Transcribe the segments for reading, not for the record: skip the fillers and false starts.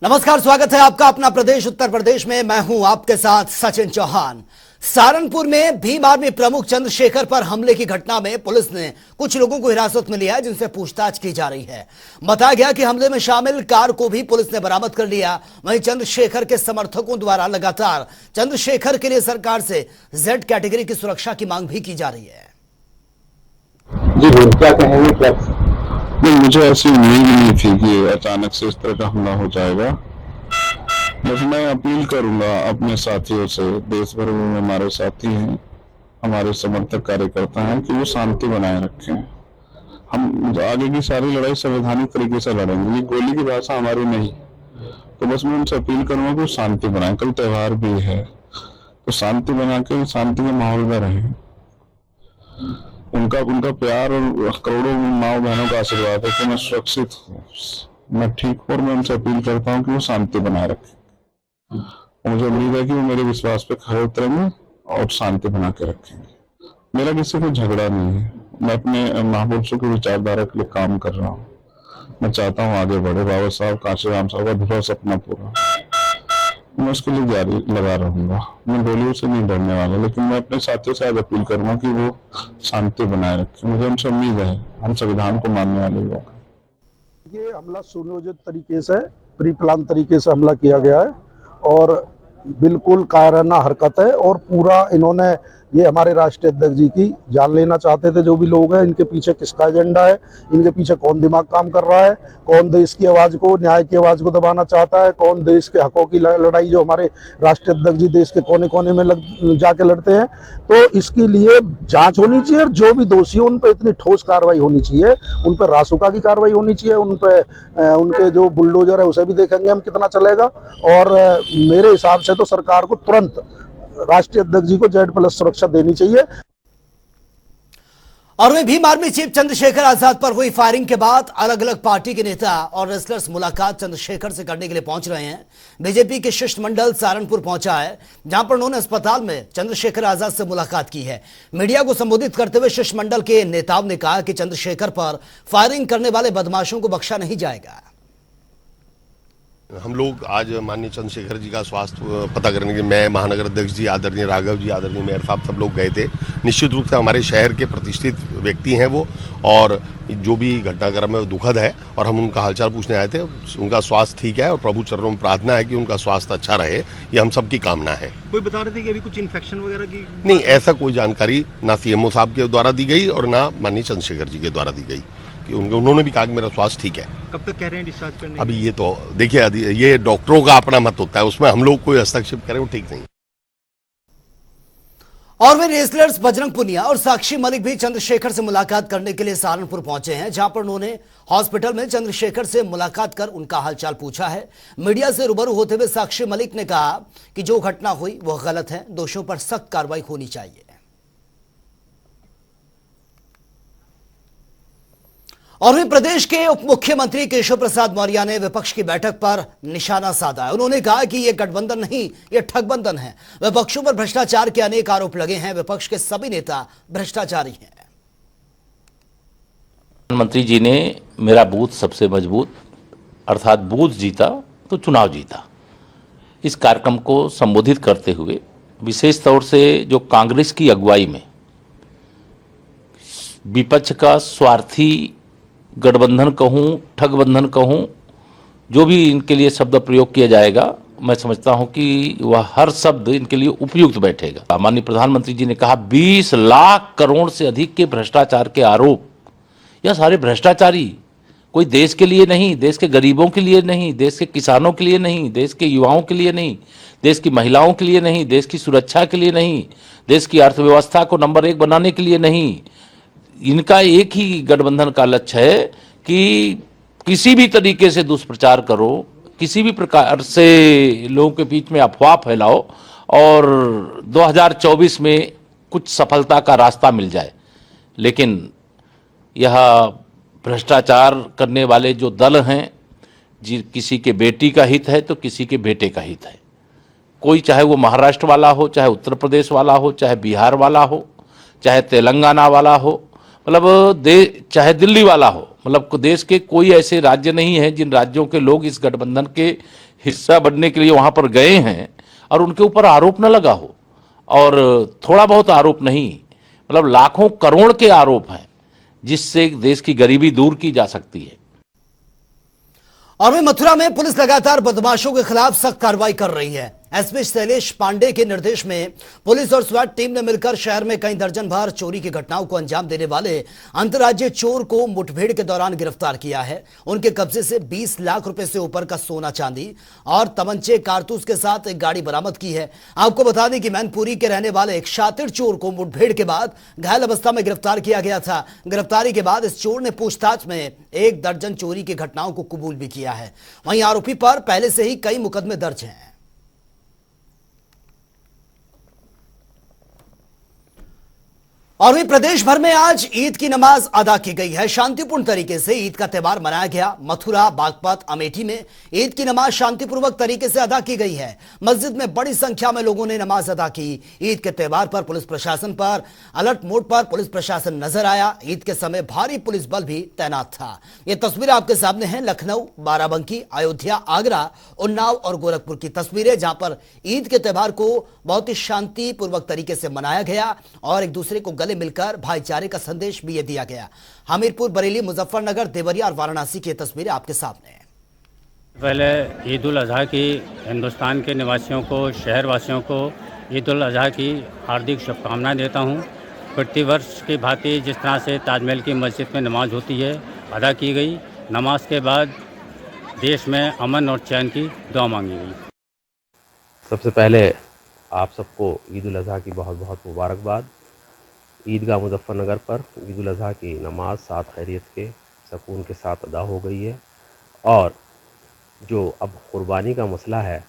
नमस्कार, स्वागत है आपका अपना प्रदेश उत्तर प्रदेश में। मैं हूं आपके साथ सचिन चौहान। सहारनपुर में भीम आर्मी प्रमुख चंद्रशेखर पर हमले की घटना में पुलिस ने कुछ लोगों को हिरासत में लिया है, जिनसे पूछताछ की जा रही है। बताया गया कि हमले में शामिल कार को भी पुलिस ने बरामद कर लिया। वहीं चंद्रशेखर के समर्थकों द्वारा लगातार चंद्रशेखर के लिए सरकार से जेड कैटेगरी की सुरक्षा की मांग भी की जा रही है। जी क्या कहेंगे? नहीं, मुझे ऐसी उम्मीद नहीं थी कि अचानक से इस तरह का हमला हो जाएगा। बस मैं अपील करूंगा अपने साथियों से, देश भर में हमारे साथी हैं, हमारे समर्थक कार्यकर्ता हैं, कि वो शांति बनाए रखें। हम आगे की सारी लड़ाई संवैधानिक तरीके से लड़ेंगे, ये गोली की भाषा हमारी नहीं। तो बस मैं उनसे अपील करूंगा कि वो शांति बनाए। कल त्योहार भी है, तो शांति बना के शांति के माहौल में रहें। उनका प्यार और करोड़ों माँ बहनों का आशीर्वाद है कि मैं सुरक्षित हूँ, मैं ठीक हूँ, और मैं उनसे अपील करता हूँ कि वो शांति बनाए रखें। मुझे उम्मीद है कि वो मेरे विश्वास पे खरे उतरेंगे और शांति बना के रखेंगे। मेरा किसी को झगड़ा नहीं है, मैं अपने महापुरुषों की विचारधारा के लिए काम कर रहा हूँ। मैं चाहता हूँ आगे बढ़े। बाबा साहब, कांशीराम साहब का अधूरा सपना पूरा, मैं उसके लिए जारी लगा रहूंगा। मैं गोलियों से नहीं डरने वाला, लेकिन मैं अपने साथियों से आज अपील करूंगा कि वो शांति बनाए रखें। मुझे उनसे उम्मीद है, हम संविधान को मानने वाले लोग। ये हमला सुनियोजित तरीके से, प्री प्लान तरीके से हमला किया गया है और बिल्कुल कायराना हरकत है। और पूरा इन्होंने ये हमारे राष्ट्रीय अध्यक्ष जी की जान लेना चाहते थे। जो भी लोग हैं, इनके पीछे किसका एजेंडा है, इनके पीछे कौन दिमाग काम कर रहा है, कौन देश की आवाज को, न्याय की आवाज को दबाना चाहता है, कौन देश के हकों की लड़ाई जो हमारे राष्ट्रीय अध्यक्ष जी देश के कोने कोने में जाके लड़ते हैं। तो इसके लिए जांच होनी चाहिए और जो भी दोषी उन पर इतनी ठोस कार्रवाई होनी चाहिए, उन पर रासुका की कार्रवाई होनी चाहिए, उन पर उनके जो बुलडोजर है उसे भी देखेंगे हम कितना चलेगा। और मेरे हिसाब से तो सरकार को तुरंत राष्ट्रीय अध्यक्ष जी को जेड+ सुरक्षा देनी चाहिए। और वहीं भीम आर्मी चीफ चंद्रशेखर आजाद पर हुई फायरिंग के बाद अलग अलग पार्टी के नेता और रेसलर्स मुलाकात चंद्रशेखर से करने के लिए पहुंच रहे हैं। बीजेपी के शिष्टमंडल सहारनपुर पहुंचा है, जहां पर उन्होंने अस्पताल में चंद्रशेखर आजाद से मुलाकात की है। मीडिया को संबोधित करते हुए शिष्टमंडल के नेताओं ने कहा कि चंद्रशेखर पर फायरिंग करने वाले बदमाशों को बख्शा नहीं जाएगा। हम लोग आज माननीय चंद्रशेखर जी का स्वास्थ्य पता करने के लिए मैं, महानगर अध्यक्ष जी, आदरणीय राघव जी, आदरणीय मेयर साहब, सब लोग गए थे। निश्चित रूप से हमारे शहर के प्रतिष्ठित व्यक्ति हैं वो, और जो भी घटनाक्रम है वो दुखद है, और हम उनका हालचाल पूछने आए थे। उनका स्वास्थ्य ठीक है और प्रभु चरणों में प्रार्थना है कि उनका स्वास्थ्य अच्छा रहे, ये हम सबकी कामना है। कोई बता रहे थे कि अभी कुछ इन्फेक्शन वगैरह की? नहीं, ऐसा कोई जानकारी ना CMO साहब के द्वारा दी गई और ना माननीय चंद्रशेखर जी के द्वारा दी गई। उन्होंने भी कहा कि मेरा स्वास्थ्य ठीक है। कब तक कह रहे हैं डिस्चार्ज करने? अभी ये तो देखिए, ये डॉक्टरों का अपना मत होता है, उसमें हम लोग कोई हस्तक्षेप करें वो ठीक नहीं। और वे रेसलर्स बजरंग पुनिया और साक्षी मलिक भी चंद्रशेखर से मुलाकात करने के लिए सहारनपुर पहुंचे हैं, जहां पर उन्होंने हॉस्पिटल में चंद्रशेखर से मुलाकात कर उनका हालचाल पूछा है। मीडिया से रूबरू होते हुए साक्षी मलिक ने कहा कि जो घटना हुई वह गलत है, दोषियों पर सख्त कार्रवाई होनी चाहिए। और भी प्रदेश के उप मुख्यमंत्री केशव प्रसाद मौर्य ने विपक्ष की बैठक पर निशाना साधा है। उन्होंने कहा कि यह गठबंधन नहीं, यह ठगबंधन है। विपक्षों पर भ्रष्टाचार के अनेक आरोप लगे हैं। विपक्ष के सभी नेता भ्रष्टाचारी हैं। प्रधानमंत्री जी ने मेरा बूथ सबसे मजबूत, अर्थात बूथ जीता तो चुनाव जीता, इस कार्यक्रम को संबोधित करते हुए विशेष तौर से जो कांग्रेस की अगुवाई में विपक्ष का स्वार्थी गठबंधन कहूँ, ठगबंधन कहूँ, जो भी इनके लिए शब्द प्रयोग किया जाएगा, मैं समझता हूं कि वह हर शब्द इनके लिए उपयुक्त बैठेगा। माननीय प्रधानमंत्री जी ने कहा 20 लाख करोड़ से अधिक के भ्रष्टाचार के आरोप। यह सारे भ्रष्टाचारी कोई देश के लिए नहीं, देश के गरीबों के लिए नहीं, देश के किसानों के लिए नहीं, देश के युवाओं के लिए नहीं, देश की महिलाओं के लिए नहीं, देश की सुरक्षा के लिए नहीं, देश की अर्थव्यवस्था को नंबर 1 बनाने के लिए नहीं। इनका एक ही गठबंधन का लक्ष्य है कि किसी भी तरीके से दुष्प्रचार करो, किसी भी प्रकार से लोगों के बीच में अफवाह फैलाओ और 2024 में कुछ सफलता का रास्ता मिल जाए। लेकिन यह भ्रष्टाचार करने वाले जो दल हैं, किसी के बेटी का हित है तो किसी के बेटे का हित है। कोई चाहे वो महाराष्ट्र वाला हो, चाहे उत्तर प्रदेश वाला हो, चाहे बिहार वाला हो, चाहे तेलंगाना वाला हो, मतलब चाहे दिल्ली वाला हो, मतलब देश के कोई ऐसे राज्य नहीं है जिन राज्यों के लोग इस गठबंधन के हिस्सा बनने के लिए वहां पर गए हैं और उनके ऊपर आरोप न लगा हो, और थोड़ा बहुत आरोप नहीं, मतलब लाखों करोड़ के आरोप हैं जिससे देश की गरीबी दूर की जा सकती है। और वहीं मथुरा में पुलिस लगातार बदमाशों के खिलाफ सख्त कार्रवाई कर रही है। एसपी शैलेश पांडे के निर्देश में पुलिस और स्वाट टीम ने मिलकर शहर में कई दर्जन भर चोरी की घटनाओं को अंजाम देने वाले अंतर्राज्यीय चोर को मुठभेड़ के दौरान गिरफ्तार किया है। उनके कब्जे से 20 लाख रुपए से ऊपर का सोना चांदी और तमंचे कारतूस के साथ एक गाड़ी बरामद की है। आपको बता दें कि मैनपुरी के रहने वाले एक शातिर चोर को मुठभेड़ के बाद घायल अवस्था में गिरफ्तार किया गया था। गिरफ्तारी के बाद इस चोर ने पूछताछ में 1 दर्जन चोरी की घटनाओं को कबूल भी किया है। वहीं आरोपी पर पहले से ही कई मुकदमे दर्ज हैं। और भी प्रदेश भर में आज ईद की नमाज अदा की गई है। शांतिपूर्ण तरीके से ईद का त्यौहार मनाया गया। मथुरा, बागपत, अमेठी में ईद की नमाज शांतिपूर्वक तरीके से अदा की गई है। मस्जिद में बड़ी संख्या में लोगों ने नमाज अदा की। ईद के त्यौहार पर पुलिस प्रशासन पर अलर्ट मोड पर पुलिस प्रशासन नजर आया। ईद के समय भारी पुलिस बल भी तैनात था। ये तस्वीरें आपके सामने हैं लखनऊ, बाराबंकी, अयोध्या, आगरा, उन्नाव और गोरखपुर की तस्वीरें, जहां पर ईद के त्यौहार को बहुत ही शांतिपूर्वक तरीके से मनाया गया और एक दूसरे को मिलकर भाईचारे का संदेश भी ये दिया गया। हमीरपुर, बरेली, मुजफ्फरनगर, देवरिया और वाराणसी की तस्वीरें आपके सामने हैं। पहले ईद उल अजहा की हिंदुस्तान के निवासियों को, शहरवासियों को ईद उल अजहा की हार्दिक शुभकामनाएं देता हूं। प्रतिवर्ष की भांति जिस तरह से ताजमहल की मस्जिद में नमाज होती है अदा की गई। नमाज के बाद देश में अमन और चैन की दुआ मांगी गई। सबसे पहले आप सबको ईद उल अजहा की बहुत बहुत मुबारकबाद। ईदगाह मुजफ्फरनगर पर ईद उल अजहा की नमाज साथ खैरियत के सुकून के साथ अदा हो गई है। और जो अब कुर्बानी का मसला है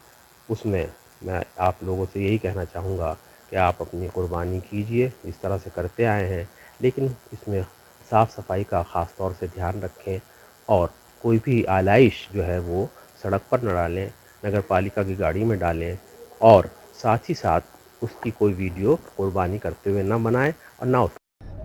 उसमें मैं आप लोगों से यही कहना चाहूँगा कि आप अपनी कुर्बानी कीजिए जिस तरह से करते आए हैं, लेकिन इसमें साफ़ सफाई का ख़ास तौर से ध्यान रखें और कोई भी आलाइश जो है वो सड़क पर न डालें, नगर पालिका की गाड़ी में डालें और साथ ही साथ उसकी कोई वीडियो कुर्बानी करते हुए न बनाएं और ना।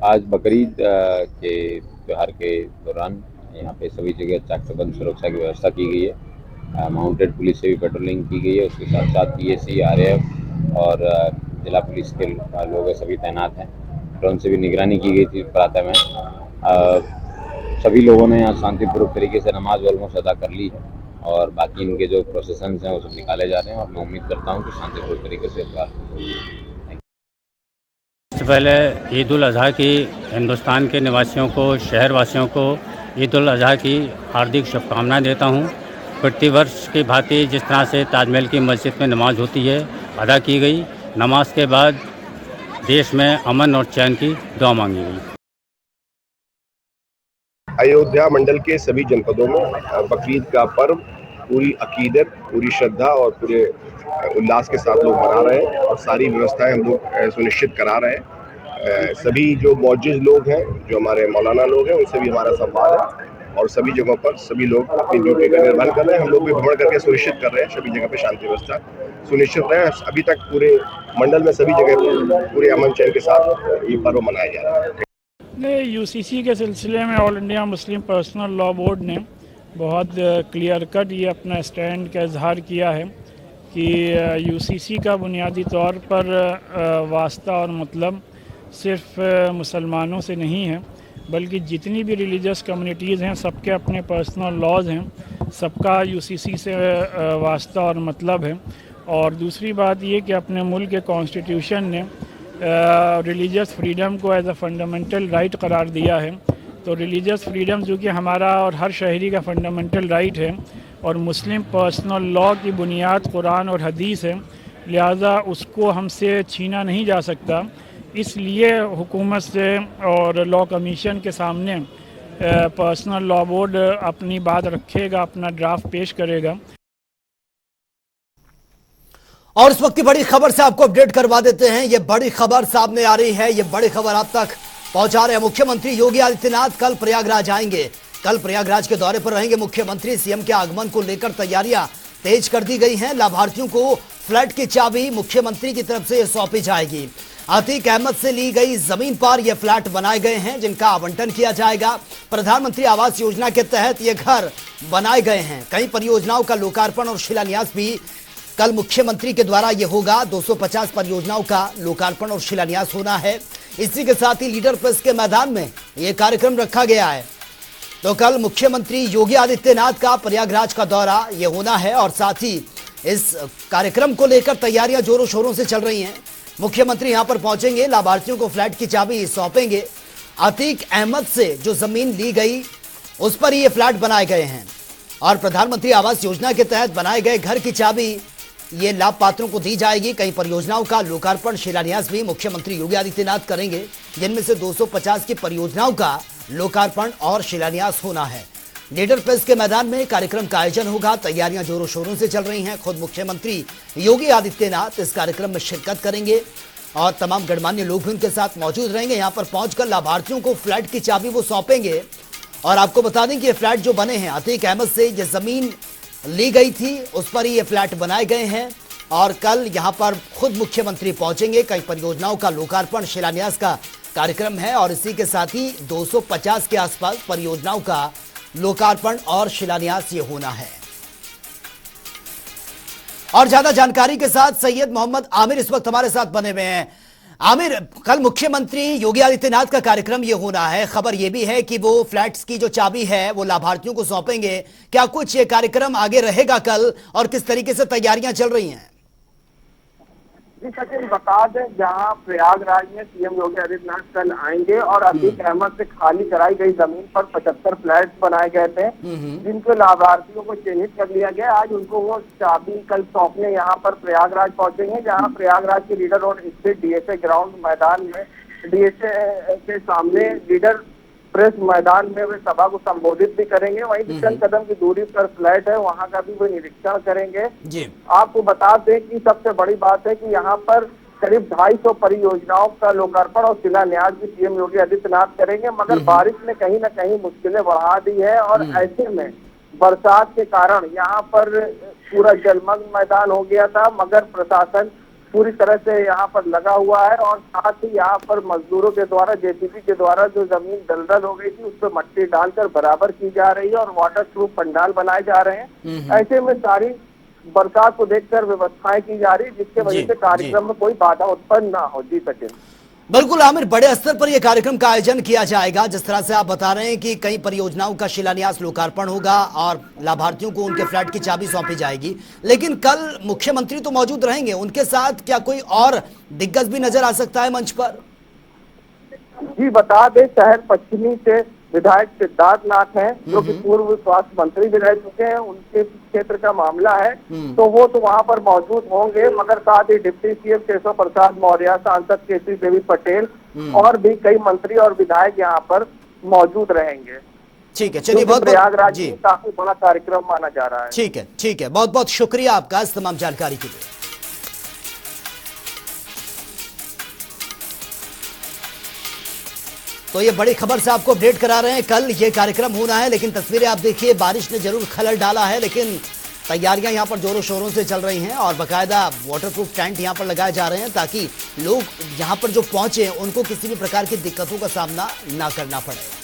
आज बकरीद के त्यौहार के दौरान यहाँ पे सभी जगह चाकचौबंद सुरक्षा की व्यवस्था की गई है। माउंटेड पुलिस से भी पेट्रोलिंग की गई है। उसके साथ साथ पीएसी, आरएएफ और जिला पुलिस के लोग सभी तैनात हैं। ड्रोन से भी निगरानी की गई थी प्रातः में। सभी लोगों ने यहाँ शांतिपूर्वक तरीके से नमाज ऑलमोस्ट अदा कर ली है और बाकी इनके जो प्रोसेसन्स हैं वो सब निकाले जा रहे हैं और मैं उम्मीद करता हूँ कि शांतिपूर्ण तरीके से सबसे पहले ईद उल अजहा की हिंदुस्तान के निवासियों को, शहरवासियों को ईद उल अजहा की हार्दिक शुभकामनाएं देता हूं। प्रतिवर्ष की भांति जिस तरह से ताजमहल की मस्जिद में नमाज होती है अदा की गई। नमाज के बाद देश में अमन और चैन की दुआ मांगी गई। अयोध्या मंडल के सभी जनपदों में बकरीद का पर्व पूरी अकीदत, पूरी श्रद्धा और पूरे उल्लास के साथ लोग मना रहे हैं और सारी व्यवस्थाएं हम लोग सुनिश्चित करा रहे हैं। सभी जो मौजूद लोग हैं, जो हमारे मौलाना लोग हैं, उनसे भी हमारा संवाद है और सभी जगहों पर सभी लोग अपनी ड्यूटी का निर्वहन कर रहे हैं। हम लोग भी भ्रमण करके सुनिश्चित कर रहे हैं सभी जगह पे शांति व्यवस्था सुनिश्चित रहे। अभी तक पूरे मंडल में सभी जगह पूरे अमन चैन के साथ ये पर्व मनाया जा रहा है। यूसीसी के सिलसिले में all India Muslim personal law board ने बहुत क्लियर कट ये अपना स्टैंड का इजहार किया है कि यूसीसी का बुनियादी तौर पर वास्ता और मतलब सिर्फ मुसलमानों से नहीं है, बल्कि जितनी भी रिलीजियस कम्युनिटीज़ हैं सबके अपने पर्सनल लॉज हैं, सबका यूसीसी से वास्ता और मतलब है। और दूसरी बात ये कि अपने मुल्क के कॉन्स्टिट्यूशन ने रिलीजियस फ्रीडम को एज अ फंडामेंटल राइट करार दिया है। तो रिलीजियस फ्रीडम जो कि हमारा और हर शहरी का फंडामेंटल राइट है और मुस्लिम पर्सनल लॉ की बुनियाद कुरान और हदीस है, लिहाजा उसको हमसे छीना नहीं जा सकता। इसलिए हुकूमत से और लॉ कमीशन के सामने पर्सनल लॉ बोर्ड अपनी बात रखेगा, अपना ड्राफ्ट पेश करेगा। और इस वक्त की बड़ी खबर से आपको अपडेट करवा देते हैं। ये बड़ी खबर सामने आ रही है, ये बड़ी खबर आप तक पहुंचा रहे हैं। मुख्यमंत्री योगी आदित्यनाथ कल प्रयागराज आएंगे। कल प्रयागराज के दौरे पर रहेंगे मुख्यमंत्री। सीएम के आगमन को लेकर तैयारियां तेज कर दी गई हैं। लाभार्थियों को फ्लैट की चाबी मुख्यमंत्री की तरफ से सौंपी जाएगी। अतीक अहमद से ली गई जमीन पर ये फ्लैट बनाए गए हैं जिनका आवंटन किया जाएगा। प्रधानमंत्री आवास योजना के तहत ये घर बनाए गए हैं। कई परियोजनाओं का लोकार्पण और शिलान्यास भी कल मुख्यमंत्री के द्वारा ये होगा। 250 परियोजनाओं का लोकार्पण और शिलान्यास होना है। इसी के साथ ही लीडर प्रेस के मैदान में ये कार्यक्रम रखा गया है। तो कल मुख्यमंत्री योगी आदित्यनाथ का प्रयागराज का दौरा ये होना है और साथ ही इस कार्यक्रम को लेकर तैयारियां जोरों शोरों से चल रही हैं। मुख्यमंत्री यहां पर पहुंचेंगे, लाभार्थियों को फ्लैट की चाबी सौंपेंगे। अतीक अहमद से जो जमीन ली गई उस पर ही ये फ्लैट बनाए गए हैं और प्रधानमंत्री आवास योजना के तहत बनाए गए घर की चाबी ये लाभ पात्रों को दी जाएगी। कई परियोजनाओं का लोकार्पण शिलान्यास भी मुख्यमंत्री योगी आदित्यनाथ करेंगे, जिनमें से 250 की परियोजनाओं का लोकार्पण और शिलान्यास होना है। लीडर प्रेस के मैदान में कार्यक्रम का आयोजन होगा। तैयारियां जोरों शोरों से चल रही हैं। खुद मुख्यमंत्री योगी आदित्यनाथ इस कार्यक्रम में शिरकत करेंगे और तमाम गणमान्य लोग भी उनके साथ मौजूद रहेंगे। यहां पर पहुंचकर लाभार्थियों को फ्लैट की चाबी वो सौंपेंगे। और आपको बता दें कि ये फ्लैट जो बने हैं, अतीक अहमद से ये जमीन ली गई थी उस पर ही ये फ्लैट बनाए गए हैं और कल यहां पर खुद मुख्यमंत्री पहुंचेंगे। कई परियोजनाओं का लोकार्पण शिलान्यास का कार्यक्रम है और इसी के साथ ही 250 के आसपास परियोजनाओं का लोकार्पण और शिलान्यास ये होना है। और ज्यादा जानकारी के साथ सैयद मोहम्मद आमिर इस वक्त हमारे साथ बने हुए हैं। आमिर, कल मुख्यमंत्री योगी आदित्यनाथ का कार्यक्रम ये होना है। खबर ये भी है कि वो फ्लैट्स की जो चाबी है वो लाभार्थियों को सौंपेंगे। क्या कुछ ये कार्यक्रम आगे रहेगा कल और किस तरीके से तैयारियां चल रही हैं? जी सचिन, बता दें जहां प्रयागराज में सीएम योगी आदित्यनाथ कल आएंगे और अतीक अहमद से खाली कराई गई जमीन पर 75 फ्लैट बनाए गए थे जिनके लाभार्थियों को चिन्हित कर लिया गया। आज उनको वो चाबी कल सौंपने यहाँ पर प्रयागराज पहुंचेंगे, जहाँ प्रयागराज के लीडर रोड स्थित डीएसए ग्राउंड मैदान में डीएसए के सामने लीडर प्रेस मैदान में वे सभा को संबोधित भी करेंगे। वहीं चंद कदम की दूरी पर फ्लैट है, वहां का भी वो निरीक्षण करेंगे। जी आपको बता दें कि सबसे बड़ी बात है कि यहाँ पर करीब 250 परियोजनाओं का लोकार्पण और शिलान्यास भी सीएम योगी आदित्यनाथ करेंगे, मगर बारिश ने कहीं न कहीं मुश्किलें बढ़ा दी है और ऐसे में बरसात के कारण यहाँ पर पूरा जलमग्न मैदान हो गया था, मगर प्रशासन पूरी तरह से यहाँ पर लगा हुआ है और साथ ही यहाँ पर मजदूरों के द्वारा जेसीबी के द्वारा जो जमीन दलदल हो गई थी उस पर मट्टी डालकर बराबर की जा रही है और वाटर प्रूफ पंडाल बनाए जा रहे हैं। ऐसे में सारी बरसात को देखकर व्यवस्थाएं की जा रही है जिसके वजह से कार्यक्रम में कोई बाधा उत्पन्न ना हो। जी सचिन, बिल्कुल आमिर, बड़े स्तर पर यह कार्यक्रम का आयोजन किया जाएगा। जिस तरह से आप बता रहे हैं कि कई परियोजनाओं का शिलान्यास लोकार्पण होगा और लाभार्थियों को उनके फ्लैट की चाबी सौंपी जाएगी, लेकिन कल मुख्यमंत्री तो मौजूद रहेंगे, उनके साथ क्या कोई और दिग्गज भी नजर आ सकता है मंच पर? जी बता दें, शहर पश्चिमी से विधायक सिद्धार्थ नाथ हैं जो कि पूर्व स्वास्थ्य मंत्री भी रह चुके हैं, उनके क्षेत्र का मामला है तो वो तो वहां पर मौजूद होंगे, मगर साथ ही डिप्टी सीएम केशव प्रसाद मौर्य, सांसद केसी देवी पटेल और भी कई मंत्री और विधायक यहाँ पर मौजूद रहेंगे। ठीक है, चलिए बहुत प्रयागराज में काफी बड़ा कार्यक्रम माना जा रहा है। ठीक है, बहुत बहुत शुक्रिया आपका इस तमाम जानकारी के लिए। तो ये बड़ी खबर से आपको अपडेट करा रहे हैं। कल ये कार्यक्रम होना है, लेकिन तस्वीरें आप देखिए, बारिश ने जरूर खलल डाला है, लेकिन तैयारियां यहाँ पर जोरों शोरों से चल रही हैं और बाकायदा वाटरप्रूफ टेंट यहाँ पर लगाए जा रहे हैं ताकि लोग यहाँ पर जो पहुंचे उनको किसी भी प्रकार की दिक्कतों का सामना ना करना पड़े।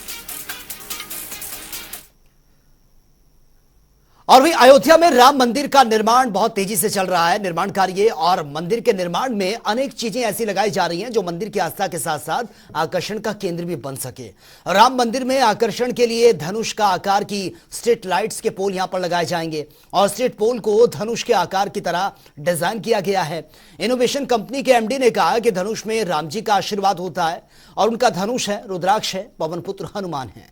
और वही अयोध्या में राम मंदिर का निर्माण बहुत तेजी से चल रहा है, निर्माण कार्य, और मंदिर के निर्माण में अनेक चीजें ऐसी लगाई जा रही हैं जो मंदिर की आस्था के साथ साथ आकर्षण का केंद्र भी बन सके। राम मंदिर में आकर्षण के लिए धनुष का आकार की स्ट्रीट लाइट्स के पोल यहां पर लगाए जाएंगे और स्ट्रीट पोल को धनुष के आकार की तरह डिजाइन किया गया है। इनोवेशन कंपनी के एमडी ने कहा कि धनुष में राम जी का आशीर्वाद होता है और उनका धनुष है, रुद्राक्ष है, पवन पुत्र हनुमान है।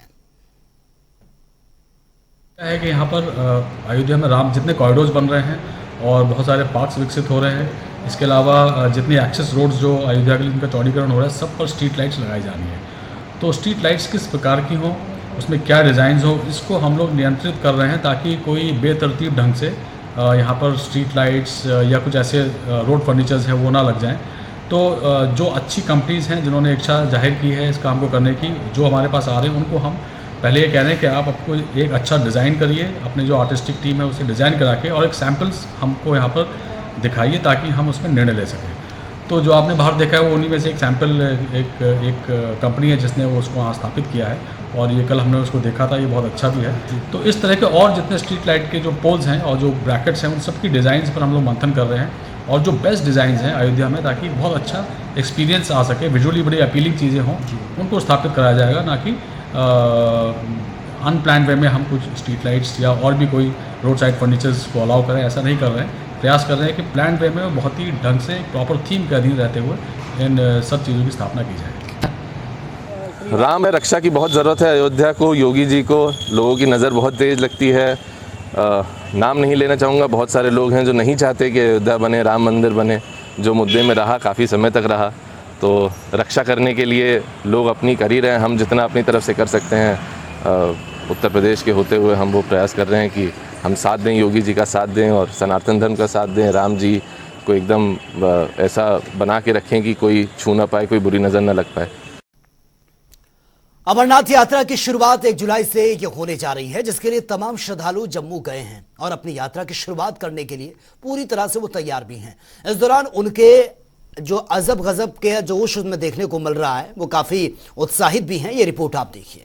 है कि यहाँ पर अयोध्या में राम जितने कॉरिडोर्स बन रहे हैं और बहुत सारे पार्क्स विकसित हो रहे हैं, इसके अलावा जितनी एक्सेस रोड्स जो अयोध्या के लिए इनका चौड़ीकरण हो रहा है, सब पर स्ट्रीट लाइट्स लगाई जानी है। तो स्ट्रीट लाइट्स किस प्रकार की हों, उसमें क्या डिज़ाइन हो, इसको हम लोग नियंत्रित कर रहे हैं ताकि कोई बेतरतीब ढंग से यहाँ पर स्ट्रीट लाइट्स या कुछ ऐसे रोड फर्नीचर्स हैं वो ना लग जाएँ। तो जो अच्छी कंपनीज़ हैं जिन्होंने इच्छा जाहिर की है इस काम को करने की, जो हमारे पास आ रहे हैं उनको हम पहले ये कह रहे हैं कि आप आपको एक अच्छा डिज़ाइन करिए, अपने जो आर्टिस्टिक टीम है उसे डिज़ाइन करा के और एक सैम्पल्स हमको यहाँ पर दिखाइए ताकि हम उसमें निर्णय ले सकें। तो जो आपने बाहर देखा है वो उन्हीं में से एक सैंपल एक कंपनी है जिसने वो उसको वहाँ स्थापित किया है, और ये कल हमने उसको देखा था, ये बहुत अच्छा भी है। तो इस तरह के और जितने स्ट्रीट लाइट के जो पोल्स हैं और जो ब्रैकेट्स हैं उन सब की डिज़ाइंस पर हम लोग मंथन कर रहे हैं, और जो बेस्ट डिज़ाइंस हैं अयोध्या में, ताकि बहुत अच्छा एक्सपीरियंस आ सके, विजुअली बड़ी अपीलिंग चीज़ें हों, उनको स्थापित कराया जाएगा, ना कि अनप्लान वे में हम कुछ स्ट्रीट लाइट्स या और भी कोई रोड साइड फर्नीचर्स को अलाउ करें। ऐसा नहीं कर रहे हैं, प्रयास कर रहे हैं कि प्लान वे में बहुत ही ढंग से प्रॉपर थीम के अधीन रहते हुए इन सब चीज़ों की स्थापना की जाए। राम है, रक्षा की बहुत ज़रूरत है अयोध्या को, योगी जी को। लोगों की नज़र बहुत तेज़ लगती है। नाम नहीं लेना चाहूँगा, बहुत सारे लोग हैं जो नहीं चाहते कि अयोध्या बने, राम मंदिर बने, जो मुद्दे में रहा, काफ़ी समय तक रहा। तो रक्षा करने के लिए लोग अपनी कर ही रहे हैं, हम जितना अपनी तरफ से कर सकते हैं उत्तर प्रदेश के होते हुए हम वो प्रयास कर रहे हैं कि हम साथ दें, योगी जी का साथ दें और सनातन धर्म का साथ दें। राम जी को एकदम ऐसा बना के रखें कि कोई छू ना पाए, कोई बुरी नज़र ना लग पाए। अमरनाथ यात्रा की शुरुआत 1 जुलाई से ये होने जा रही है, जिसके लिए तमाम श्रद्धालु जम्मू गए हैं और अपनी यात्रा की शुरुआत करने के लिए पूरी तरह से वो तैयार भी हैं। इस दौरान उनके जो अजब गजब के जोश उसमें देखने को मिल रहा है, वो काफी उत्साहित भी हैं। ये रिपोर्ट आप देखिए।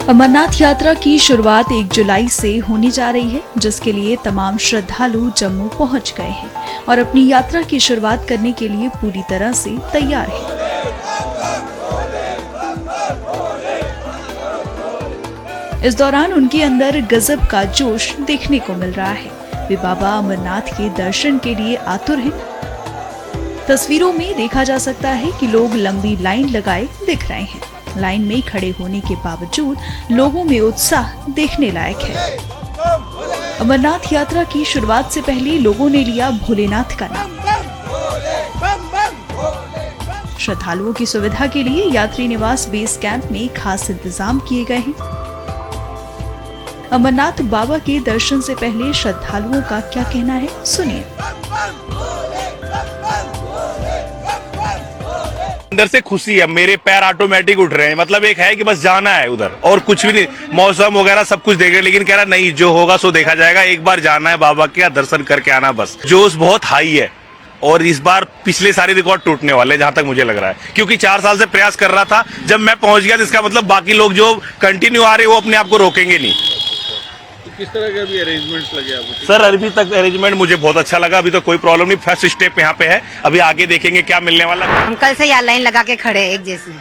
अमरनाथ यात्रा की शुरुआत 1 जुलाई से होने जा रही है, जिसके लिए तमाम श्रद्धालु जम्मू पहुंच गए हैं और अपनी यात्रा की शुरुआत करने के लिए पूरी तरह से तैयार हैं। इस दौरान उनके अंदर गजब का जोश देखने को मिल रहा है। वे बाबा अमरनाथ के दर्शन के लिए आतुर हैं। तस्वीरों में देखा जा सकता है कि लोग लंबी लाइन लगाए दिख रहे हैं। लाइन में खड़े होने के बावजूद लोगों में उत्साह देखने लायक है। अमरनाथ यात्रा की शुरुआत से पहले लोगों ने लिया भोलेनाथ का नाम। श्रद्धालुओं की सुविधा के लिए यात्री निवास बेस कैंप में खास इंतजाम किए गए हैं। अमरनाथ बाबा के दर्शन से पहले श्रद्धालुओं का क्या कहना है, सुनिए। अंदर से खुशी है, मेरे पैर ऑटोमेटिक उठ रहे हैं। मतलब एक है कि बस जाना है उधर और कुछ भी नहीं, मौसम वगैरह सब कुछ देखें, लेकिन कह रहा नहीं, जो होगा सो देखा जाएगा। एक बार जाना है बाबा के दर्शन करके आना बस। जोश बहुत हाई है और इस बार पिछले सारे रिकॉर्ड टूटने वाले, जहां तक मुझे लग रहा है, क्योंकि 4 साल से प्रयास कर रहा था। जब मैं पहुंच गया तो इसका मतलब बाकी लोग जो कंटिन्यू आ रहे हैं वो अपने आप को रोकेंगे नहीं। किस तरह के अभी अरेंजमेंट्स लगे आपको? सर अभी तक अरेंजमेंट मुझे बहुत अच्छा लगा। अभी तो कोई प्रॉब्लम नहीं, फर्स्ट स्टेप यहाँ पे है, अभी आगे देखेंगे क्या मिलने वाला। हम कल से यहाँ लाइन लगा के खड़े हैं एक जैसे।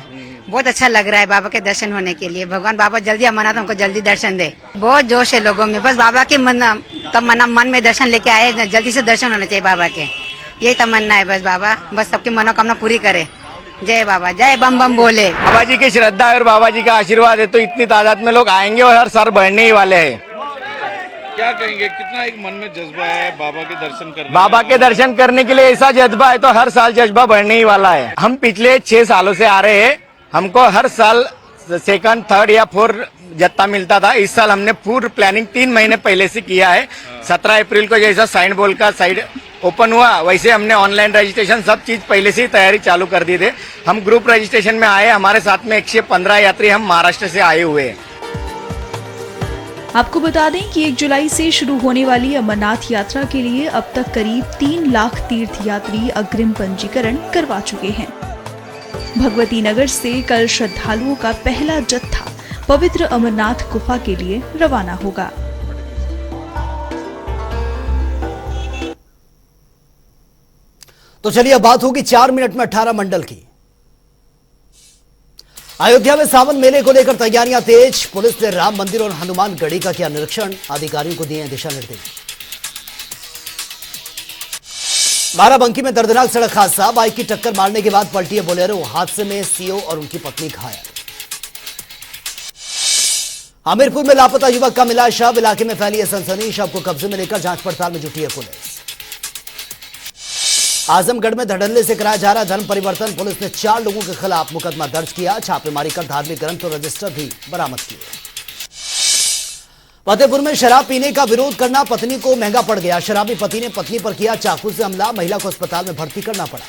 बहुत अच्छा लग रहा है बाबा के दर्शन होने के लिए। भगवान बाबा जल्दी अमरनाथ हमको जल्दी दर्शन दे। बहुत जोश है लोगों में, बस बाबा के मन में दर्शन लेके आए, जल्दी से दर्शन होने चाहिए बाबा के, यही तमन्ना है बस। बाबा बस सबकी मनोकामना पूरी करे। जय बाबा, जय बम बम बोले। बाबा जी की श्रद्धा और बाबा जी का आशीर्वाद है तो इतनी तादाद में लोग आएंगे और हर साल बढ़ने ही वाले हैं। क्या कहेंगे, कितना एक मन में जज्बा है बाबा के दर्शन करने? बाबा के दर्शन करने के लिए ऐसा जज्बा है तो हर साल जज्बा बढ़ने ही वाला है। हम पिछले 6 सालों से आ रहे हैं, हमको हर साल 2nd, 3rd या 4th जत्था मिलता था। इस साल हमने पूरी प्लानिंग 3 महीने पहले से किया है। 17 अप्रैल को जैसा साइन बोल का साइड ओपन हुआ वैसे हमने ऑनलाइन रजिस्ट्रेशन सब चीज पहले से ही तैयारी चालू कर दी थे। हम ग्रुप रजिस्ट्रेशन में आए, हमारे साथ में 115 यात्री हम महाराष्ट्र से आए हुए हैं। आपको बता दें कि 1 जुलाई से शुरू होने वाली अमरनाथ यात्रा के लिए अब तक करीब 3 लाख तीर्थ यात्री अग्रिम पंजीकरण करवा चुके हैं। भगवती नगर से कल श्रद्धालुओं का पहला जत्था पवित्र अमरनाथ गुफा के लिए रवाना होगा। तो चलिए अब बात होगी 4 मिनट में 18 मंडल की। अयोध्या में सावन मेले को लेकर तैयारियां तेज। पुलिस ने राम मंदिर और हनुमान गढ़ी का किया निरीक्षण, अधिकारियों को दिए दिशा निर्देश। बाराबंकी में दर्दनाक सड़क हादसा, बाइक की टक्कर मारने के बाद पलटी है बोलेरो, हादसे में सीओ और उनकी पत्नी घायल। हमीरपुर में लापता युवक का मिला शव, इलाके में फैली है सनसनी, शव को कब्जे में लेकर जांच पड़ताल में जुटी है पुलिस। आजमगढ़ में धड़ल्ले से कराया जा रहा धर्म परिवर्तन, पुलिस ने 4 लोगों के खिलाफ मुकदमा दर्ज किया, छापेमारी कर धार्मिक ग्रंथ और रजिस्टर भी बरामद किए। फतेहपुर में शराब पीने का विरोध करना पत्नी को महंगा पड़ गया, शराबी पति ने पत्नी पर किया चाकू से हमला, महिला को अस्पताल में भर्ती करना पड़ा।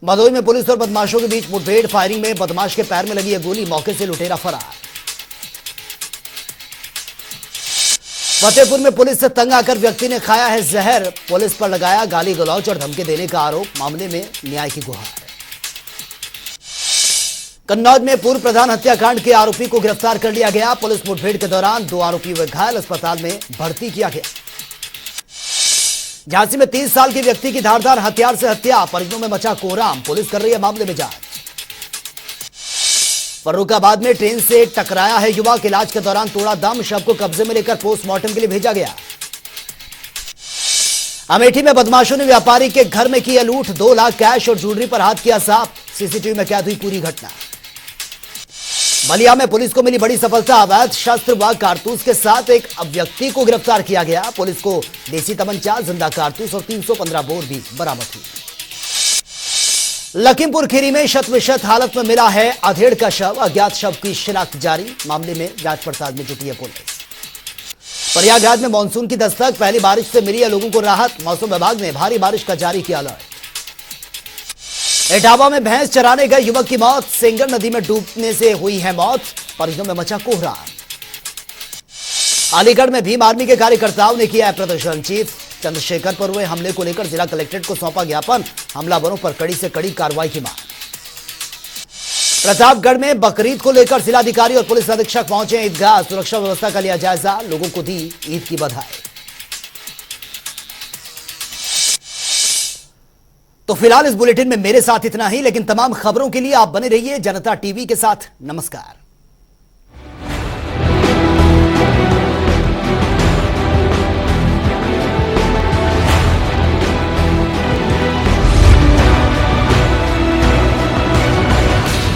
भदोही में पुलिस और बदमाशों के बीच मुठभेड़, फायरिंग में बदमाश के पैर में लगी है गोली, मौके से लुटेरा फरार। फतेहपुर में पुलिस से तंग आकर व्यक्ति ने खाया है जहर, पुलिस पर लगाया गाली गलौज और धमकी देने का आरोप, मामले में न्याय की गुहार। कन्नौज में पूर्व प्रधान हत्याकांड के आरोपी को गिरफ्तार कर लिया गया, पुलिस मुठभेड़ के दौरान 2 आरोपी हुए घायल, अस्पताल में भर्ती किया गया। झांसी में 30 साल के व्यक्ति की धारदार हथियार से हत्या, परिजनों में मचा कोहराम, पुलिस कर रही है मामले में जांच। फर्रुखाबाद में ट्रेन से टकराया है युवक, इलाज के दौरान तोड़ा दम, शव को कब्जे में लेकर पोस्टमार्टम के लिए भेजा गया। अमेठी में बदमाशों ने व्यापारी के घर में किया लूट, 2 लाख कैश और ज्वेलरी पर हाथ किया साफ, सीसीटीवी में कैद हुई पूरी घटना। बलिया में पुलिस को मिली बड़ी सफलता, अवैध शस्त्र व कारतूस के साथ एक व्यक्ति को गिरफ्तार किया गया, पुलिस को देसी तमंचा, जिंदा कारतूस और 315 बोर भी बरामद हुई। लखीमपुर खीरी में शत-विशत हालत में मिला है अधेड़ का शव, अज्ञात शव की शिनाख्त जारी, मामले में जांच पड़ताल में जुटी है पुलिस। प्रयागराज में मानसून की दस्तक, पहली बारिश से मिली है लोगों को राहत, मौसम विभाग ने भारी बारिश का जारी किया अलर्ट। इटावा में भैंस चराने गए युवक की मौत, सेंगर नदी में डूबने से हुई है मौत, परिजनों में मचा कोहराम। अलीगढ़ में भीम आर्मी के कार्यकर्ताओं ने किया है प्रदर्शन, चीफ चंद्रशेखर पर हुए हमले को लेकर जिला कलेक्ट्रेट को सौंपा ज्ञापन, हमलावरों पर कड़ी से कड़ी कार्रवाई की मांग। प्रतापगढ़ में बकरीद को लेकर जिलाधिकारी और पुलिस अधीक्षक पहुंचे ईदगाह, सुरक्षा व्यवस्था का लिया जायजा, लोगों को दी ईद की बधाई। तो फिलहाल इस बुलेटिन में मेरे साथ इतना ही, लेकिन तमाम खबरों के लिए आप बने रहिए जनता टीवी के साथ। नमस्कार।